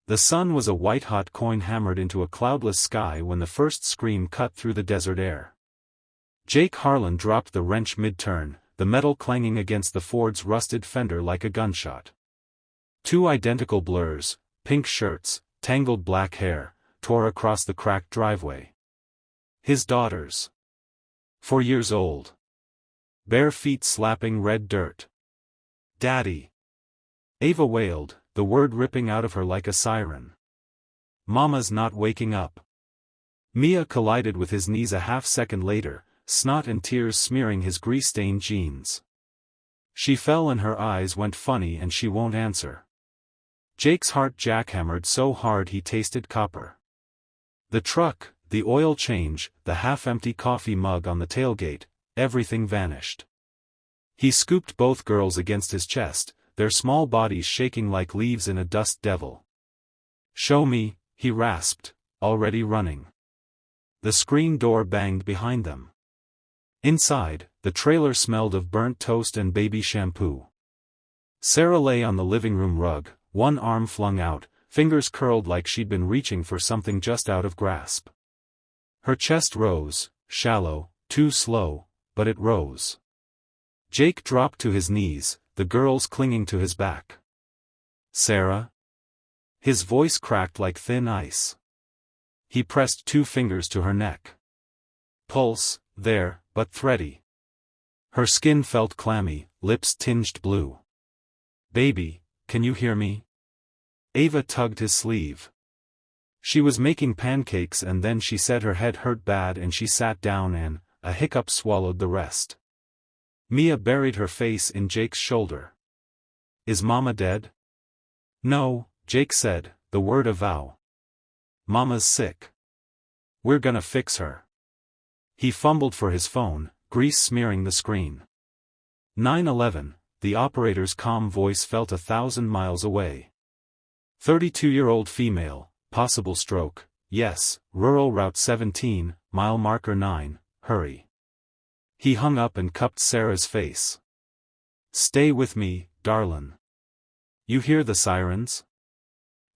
The sun was a white-hot coin hammered into a cloudless sky when the first scream cut through the desert air. Jake Harlan dropped the wrench mid-turn, the metal clanging against the Ford's rusted fender like a gunshot. Two identical blurs, pink shirts, tangled black hair, tore across the cracked driveway. His daughters. 4 years old. Bare feet slapping red dirt. "Daddy!" Ava wailed, the word ripping out of her like a siren. "Mama's not waking up." Mia collided with his knees a half-second later, snot and tears smearing his grease-stained jeans. She fell and her eyes went funny and she won't answer. Jake's heart jackhammered so hard he tasted copper. The truck, the oil change, the half-empty coffee mug on the tailgate, everything vanished. He scooped both girls against his chest, their small bodies shaking like leaves in a dust devil. "Show me," he rasped, already running. The screen door banged behind them. Inside, the trailer smelled of burnt toast and baby shampoo. Sarah lay on the living room rug, one arm flung out, fingers curled like she'd been reaching for something just out of grasp. Her chest rose, shallow, too slow, but it rose. Jake dropped to his knees, the girls clinging to his back. "Sarah?" His voice cracked like thin ice. He pressed 2 fingers to her neck. Pulse, there, but thready. Her skin felt clammy, lips tinged blue. "Baby, can you hear me?" Ava tugged his sleeve. She was making pancakes and then she said her head hurt bad and she sat down and, a hiccup swallowed the rest. Mia buried her face in Jake's shoulder. "Is Mama dead?" "No," Jake said, the word a vow. "Mama's sick. We're gonna fix her." He fumbled for his phone, grease smearing the screen. 911, the operator's calm voice felt 1,000 miles away. 32-year-old female, possible stroke, yes, rural Route 17, mile marker 9, hurry. He hung up and cupped Sarah's face. "Stay with me, darlin'. You hear the sirens?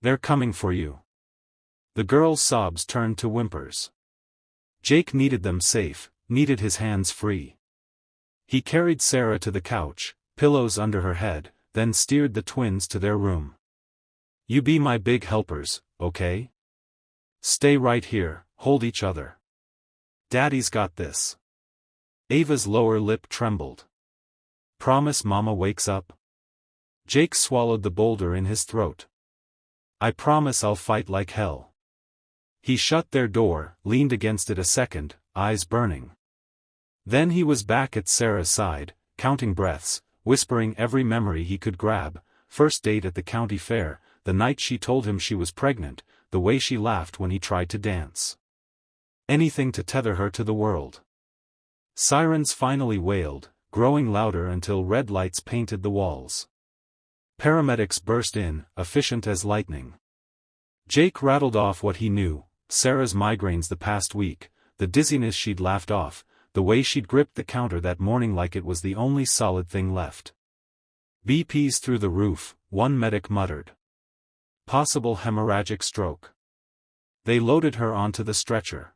They're coming for you." The girl's sobs turned to whimpers. Jake needed them safe, needed his hands free. He carried Sarah to the couch, pillows under her head, then steered the twins to their room. "You be my big helpers, okay? Stay right here, hold each other. Daddy's got this." Ava's lower lip trembled. "Promise Mama wakes up?" Jake swallowed the boulder in his throat. "I promise I'll fight like hell." He shut their door, leaned against it a second, eyes burning. Then he was back at Sarah's side, counting breaths, whispering every memory he could grab: first date at the county fair, the night she told him she was pregnant, the way she laughed when he tried to dance. Anything to tether her to the world. Sirens finally wailed, growing louder until red lights painted the walls. Paramedics burst in, efficient as lightning. Jake rattled off what he knew: Sarah's migraines the past week, the dizziness she'd laughed off, the way she'd gripped the counter that morning like it was the only solid thing left. "BP's through the roof," one medic muttered. "Possible hemorrhagic stroke." They loaded her onto the stretcher.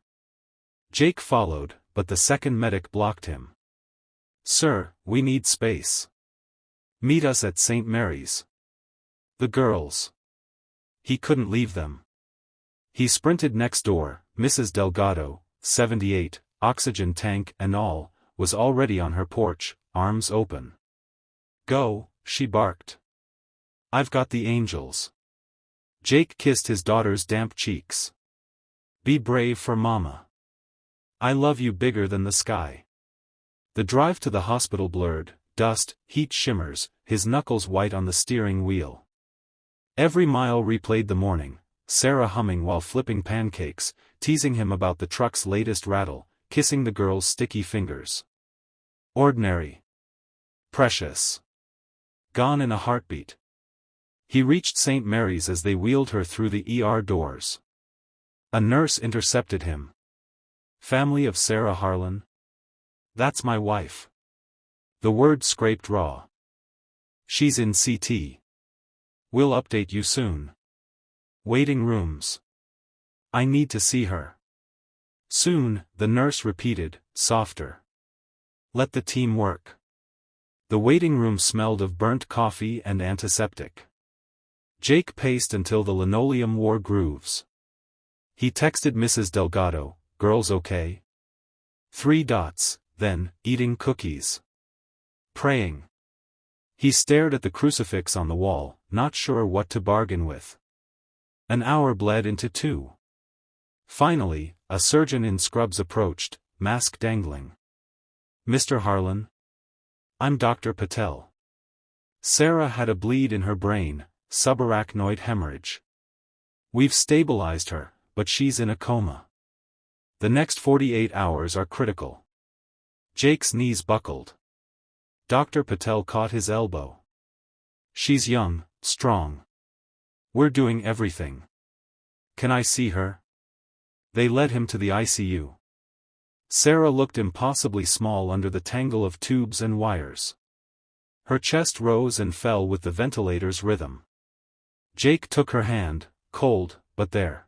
Jake followed, but the second medic blocked him. "Sir, we need space. Meet us at St. Mary's." The girls. He couldn't leave them. He sprinted next door. Mrs. Delgado, 78, oxygen tank and all, was already on her porch, arms open. "Go," she barked. "I've got the angels." Jake kissed his daughter's damp cheeks. "Be brave for Mama. I love you bigger than the sky." The drive to the hospital blurred, dust, heat shimmers, his knuckles white on the steering wheel. Every mile replayed the morning, Sarah humming while flipping pancakes, teasing him about the truck's latest rattle, kissing the girl's sticky fingers. Ordinary. Precious. Gone in a heartbeat. He reached St. Mary's as they wheeled her through the ER doors. A nurse intercepted him. "Family of Sarah Harlan?" "That's my wife." The word scraped raw. "She's in CT. We'll update you soon." Waiting rooms. I need to see her. Soon, the nurse repeated, softer. Let the team work. The waiting room smelled of burnt coffee and antiseptic. Jake paced until the linoleum wore grooves. He texted Mrs. Delgado, girls okay? 3 dots, then, eating cookies. Praying. He stared at the crucifix on the wall, not sure what to bargain with. An hour bled into 2. Finally, a surgeon in scrubs approached, mask dangling. Mr. Harlan? I'm Dr. Patel. Sarah had a bleed in her brain, subarachnoid hemorrhage. We've stabilized her, but she's in a coma. The next 48 hours are critical. Jake's knees buckled. Dr. Patel caught his elbow. She's young, strong. We're doing everything. Can I see her? They led him to the ICU. Sarah looked impossibly small under the tangle of tubes and wires. Her chest rose and fell with the ventilator's rhythm. Jake took her hand, cold, but there.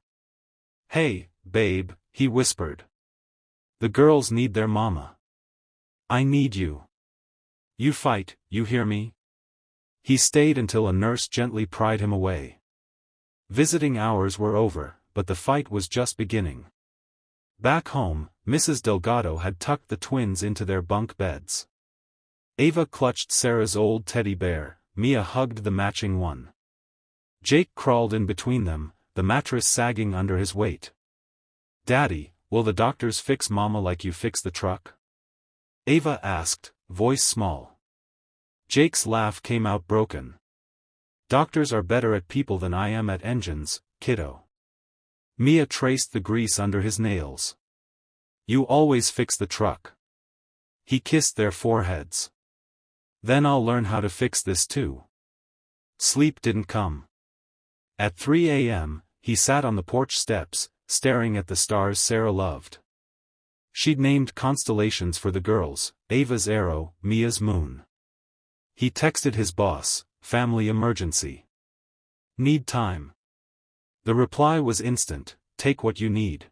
Hey, babe, he whispered. The girls need their mama. I need you. You fight, you hear me? He stayed until a nurse gently pried him away. Visiting hours were over, but the fight was just beginning. Back home, Mrs. Delgado had tucked the twins into their bunk beds. Ava clutched Sarah's old teddy bear, Mia hugged the matching one. Jake crawled in between them, the mattress sagging under his weight. Daddy, will the doctors fix Mama like you fix the truck? Ava asked, voice small. Jake's laugh came out broken. Doctors are better at people than I am at engines, kiddo. Mia traced the grease under his nails. You always fix the truck. He kissed their foreheads. Then I'll learn how to fix this too. Sleep didn't come. At 3 a.m., he sat on the porch steps, staring at the stars Sarah loved. She'd named constellations for the girls, Ava's arrow, Mia's moon. He texted his boss, family emergency. Need time. The reply was instant, take what you need.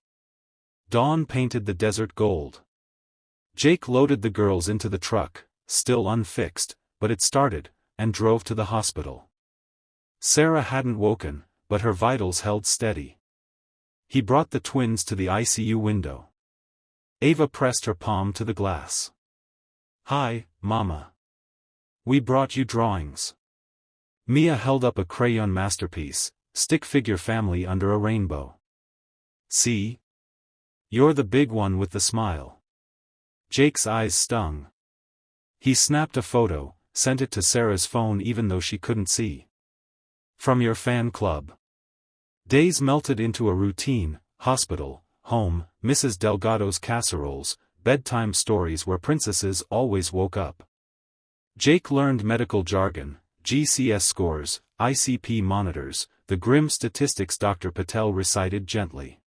Dawn painted the desert gold. Jake loaded the girls into the truck, still unfixed, but it started, and drove to the hospital. Sarah hadn't woken, but her vitals held steady. He brought the twins to the ICU window. Ava pressed her palm to the glass. Hi, Mama. We brought you drawings. Mia held up a crayon masterpiece, stick figure family under a rainbow. See? You're the big one with the smile. Jake's eyes stung. He snapped a photo, sent it to Sarah's phone even though she couldn't see. From your fan club. Days melted into a routine, hospital, home, Mrs. Delgado's casseroles, bedtime stories where princesses always woke up. Jake learned medical jargon, GCS scores, ICP monitors, the grim statistics Dr. Patel recited gently.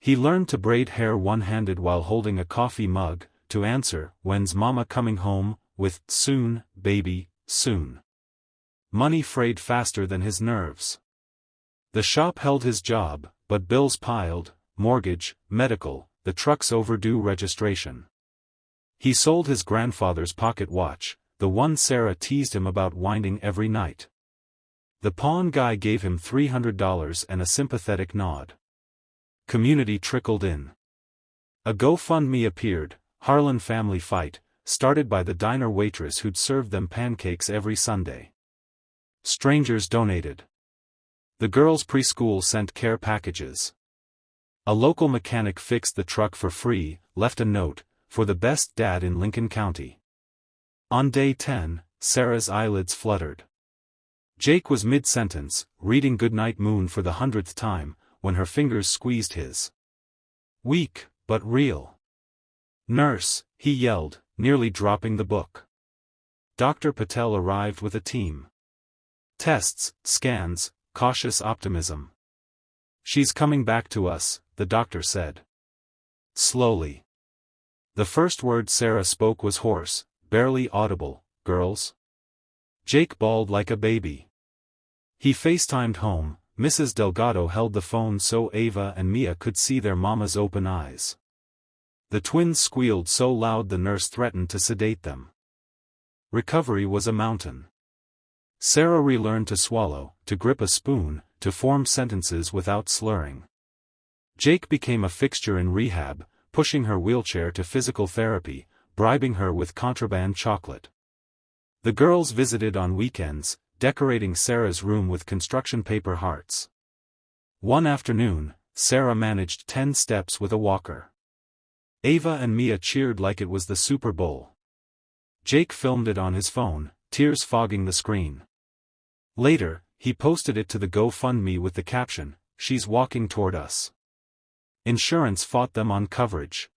He learned to braid hair one-handed while holding a coffee mug, to answer, when's Mama coming home, with, soon, baby, soon. Money frayed faster than his nerves. The shop held his job, but bills piled, mortgage, medical, the truck's overdue registration. He sold his grandfather's pocket watch, the one Sarah teased him about winding every night. The pawn guy gave him $300 and a sympathetic nod. Community trickled in. A GoFundMe appeared, Harlan Family Fight, started by the diner waitress who'd served them pancakes every Sunday. Strangers donated. The girls' preschool sent care packages. A local mechanic fixed the truck for free, left a note, for the best dad in Lincoln County. On day 10, Sarah's eyelids fluttered. Jake was mid-sentence, reading Goodnight Moon for the 100th time, when her fingers squeezed his. Weak, but real. Nurse, he yelled, nearly dropping the book. Dr. Patel arrived with a team. Tests, scans, cautious optimism. She's coming back to us, the doctor said. Slowly. The first word Sarah spoke was hoarse, barely audible, girls. Jake bawled like a baby. He FaceTimed home, Mrs. Delgado held the phone so Ava and Mia could see their mama's open eyes. The twins squealed so loud the nurse threatened to sedate them. Recovery was a mountain. Sarah relearned to swallow, to grip a spoon, to form sentences without slurring. Jake became a fixture in rehab, pushing her wheelchair to physical therapy, bribing her with contraband chocolate. The girls visited on weekends, decorating Sarah's room with construction paper hearts. One afternoon, Sarah managed 10 steps with a walker. Ava and Mia cheered like it was the Super Bowl. Jake filmed it on his phone, tears fogging the screen. Later, he posted it to the GoFundMe with the caption, "She's walking toward us." Insurance fought them on coverage.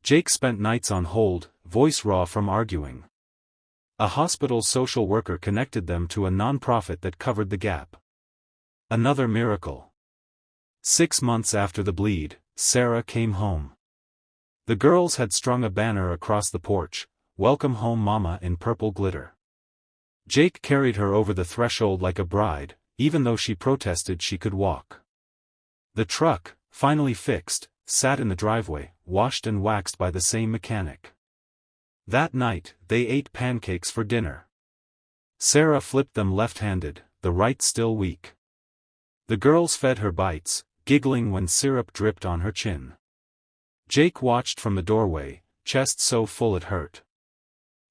Jake spent nights on hold, voice raw from arguing. A hospital social worker connected them to a nonprofit that covered the gap. Another miracle. 6 months after the bleed, Sarah came home. The girls had strung a banner across the porch, "Welcome home Mama," in purple glitter. Jake carried her over the threshold like a bride, even though she protested she could walk. The truck, finally fixed, sat in the driveway, washed and waxed by the same mechanic. That night, they ate pancakes for dinner. Sarah flipped them left-handed, the right still weak. The girls fed her bites, giggling when syrup dripped on her chin. Jake watched from the doorway, chest so full it hurt.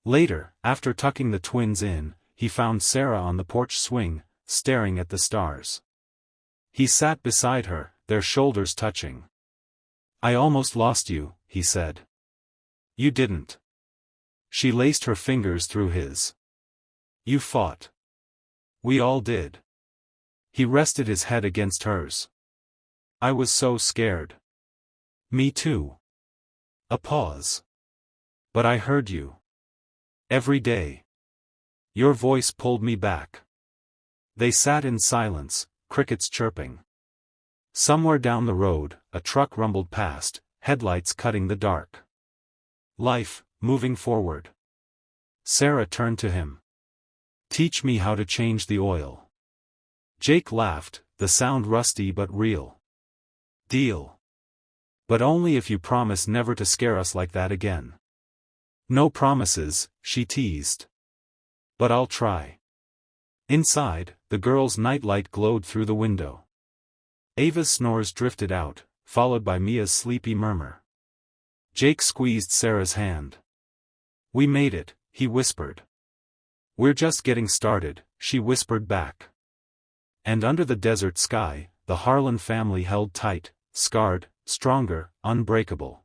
Later, after tucking the twins in, he found Sarah on the porch swing, staring at the stars. He sat beside her, their shoulders touching. "I almost lost you," he said. "You didn't." She laced her fingers through his. "You fought." "We all did." He rested his head against hers. "I was so scared." "Me too." A pause. "But I heard you. Every day. Your voice pulled me back." They sat in silence, crickets chirping. Somewhere down the road, a truck rumbled past, headlights cutting the dark. Life, moving forward. Sarah turned to him. "Teach me how to change the oil." Jake laughed, the sound rusty but real. "Deal. But only if you promise never to scare us like that again." "No promises," she teased. "But I'll try." Inside, the girl's nightlight glowed through the window. Ava's snores drifted out, followed by Mia's sleepy murmur. Jake squeezed Sarah's hand. "We made it," he whispered. "We're just getting started," she whispered back. And under the desert sky, the Harlan family held tight, scarred, stronger, unbreakable.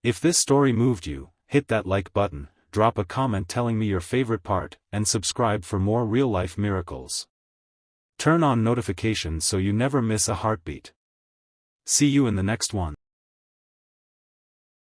If this story moved you, hit that like button, drop a comment telling me your favorite part, and subscribe for more real-life miracles. Turn on notifications so you never miss a heartbeat. See you in the next one.